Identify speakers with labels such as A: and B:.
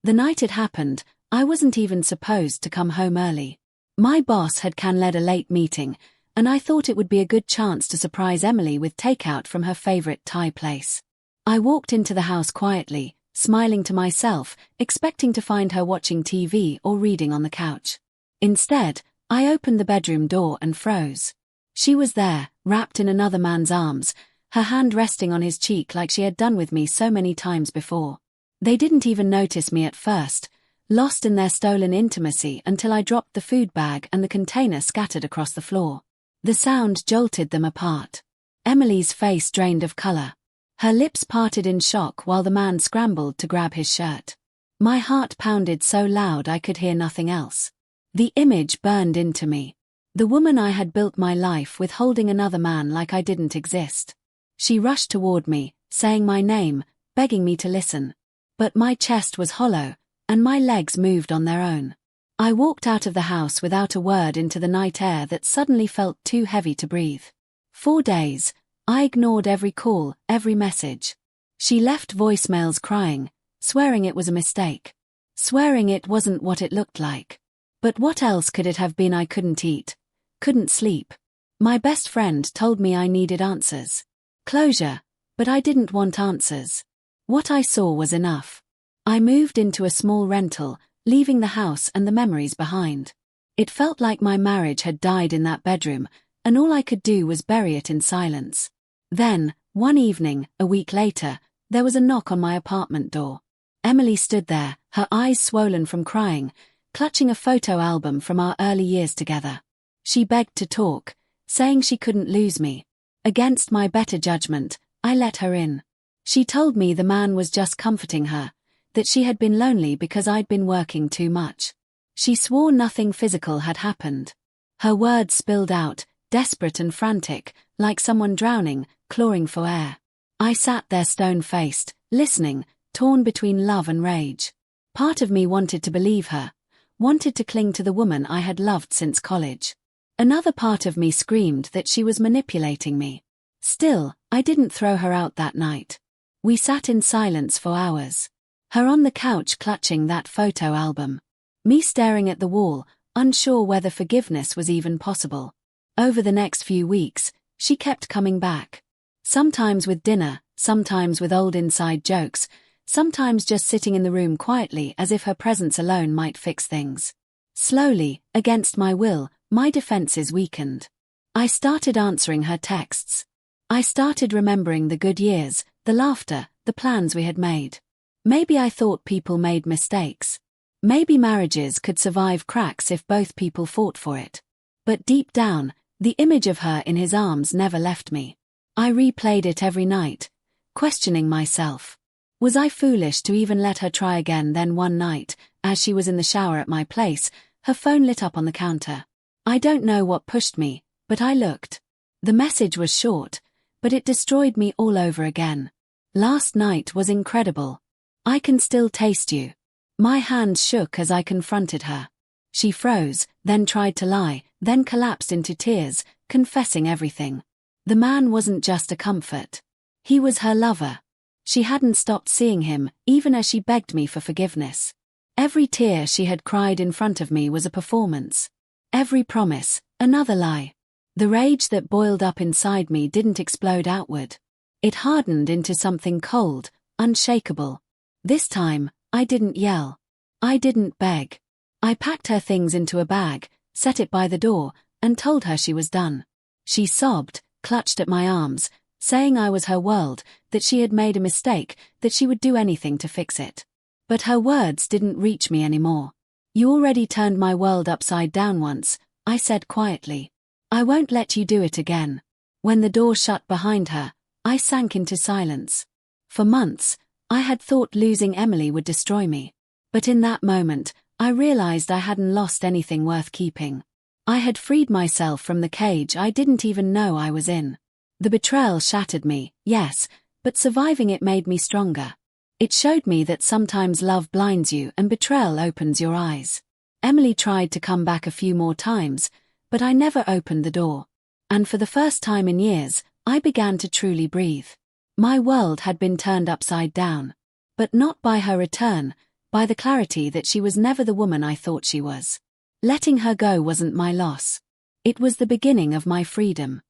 A: The night it happened, I wasn't even supposed to come home early. My boss had led a late meeting, and I thought it would be a good chance to surprise Emily with takeout from her favorite Thai place. I walked into the house quietly, smiling to myself, expecting to find her watching TV or reading on the couch. Instead, I opened the bedroom door and froze. She was there, wrapped in another man's arms, her hand resting on his cheek like she had done with me so many times before. They didn't even notice me at first, lost in their stolen intimacy until I dropped the food bag and the container scattered across the floor. The sound jolted them apart. Emily's face drained of color. Her lips parted in shock while the man scrambled to grab his shirt. My heart pounded so loud I could hear nothing else. The image burned into me. The woman I had built my life with holding another man like I didn't exist. She rushed toward me, saying my name, begging me to listen. But my chest was hollow, and my legs moved on their own. I walked out of the house without a word into the night air that suddenly felt too heavy to breathe. 4 days, I ignored every call, every message. She left voicemails crying, swearing it was a mistake. Swearing it wasn't what it looked like. But what else could it have been? I couldn't eat, couldn't sleep. My best friend told me I needed answers. Closure, but I didn't want answers. What I saw was enough. I moved into a small rental, leaving the house and the memories behind. It felt like my marriage had died in that bedroom, and all I could do was bury it in silence. Then, one evening, a week later, there was a knock on my apartment door. Emily stood there, her eyes swollen from crying, clutching a photo album from our early years together. She begged to talk, saying she couldn't lose me. Against my better judgment, I let her in. She told me the man was just comforting her, that she had been lonely because I'd been working too much. She swore nothing physical had happened. Her words spilled out, desperate and frantic, like someone drowning, clawing for air. I sat there stone-faced, listening, torn between love and rage. Part of me wanted to believe her, wanted to cling to the woman I had loved since college. Another part of me screamed that she was manipulating me. Still, I didn't throw her out that night. We sat in silence for hours. Her on the couch clutching that photo album. Me staring at the wall, unsure whether forgiveness was even possible. Over the next few weeks, she kept coming back. Sometimes with dinner, sometimes with old inside jokes, sometimes just sitting in the room quietly as if her presence alone might fix things. Slowly, against my will, my defenses weakened. I started answering her texts. I started remembering the good years, the laughter, the plans we had made. Maybe I thought people made mistakes. Maybe marriages could survive cracks if both people fought for it. But deep down, the image of her in his arms never left me. I replayed it every night, questioning myself. Was I foolish to even let her try again? Then one night, as she was in the shower at my place, her phone lit up on the counter. I don't know what pushed me, but I looked. The message was short, but it destroyed me all over again. Last night was incredible. I can still taste you. My hands shook as I confronted her. She froze, then tried to lie, then collapsed into tears, confessing everything. The man wasn't just a comfort. He was her lover. She hadn't stopped seeing him, even as she begged me for forgiveness. Every tear she had cried in front of me was a performance. Every promise, another lie. The rage that boiled up inside me didn't explode outward. It hardened into something cold, unshakable. This time, I didn't yell. I didn't beg. I packed her things into a bag, set it by the door, and told her she was done. She sobbed, clutched at my arms, saying I was her world, that she had made a mistake, that she would do anything to fix it. But her words didn't reach me anymore. You already turned my world upside down once, I said quietly. I won't let you do it again. When the door shut behind her, I sank into silence. For months, I had thought losing Emily would destroy me. But in that moment, I realized I hadn't lost anything worth keeping. I had freed myself from the cage I didn't even know I was in. The betrayal shattered me, yes, but surviving it made me stronger. It showed me that sometimes love blinds you and betrayal opens your eyes. Emily tried to come back a few more times, but I never opened the door. And for the first time in years, I began to truly breathe. My world had been turned upside down. But not by her return, by the clarity that she was never the woman I thought she was. Letting her go wasn't my loss. It was the beginning of my freedom.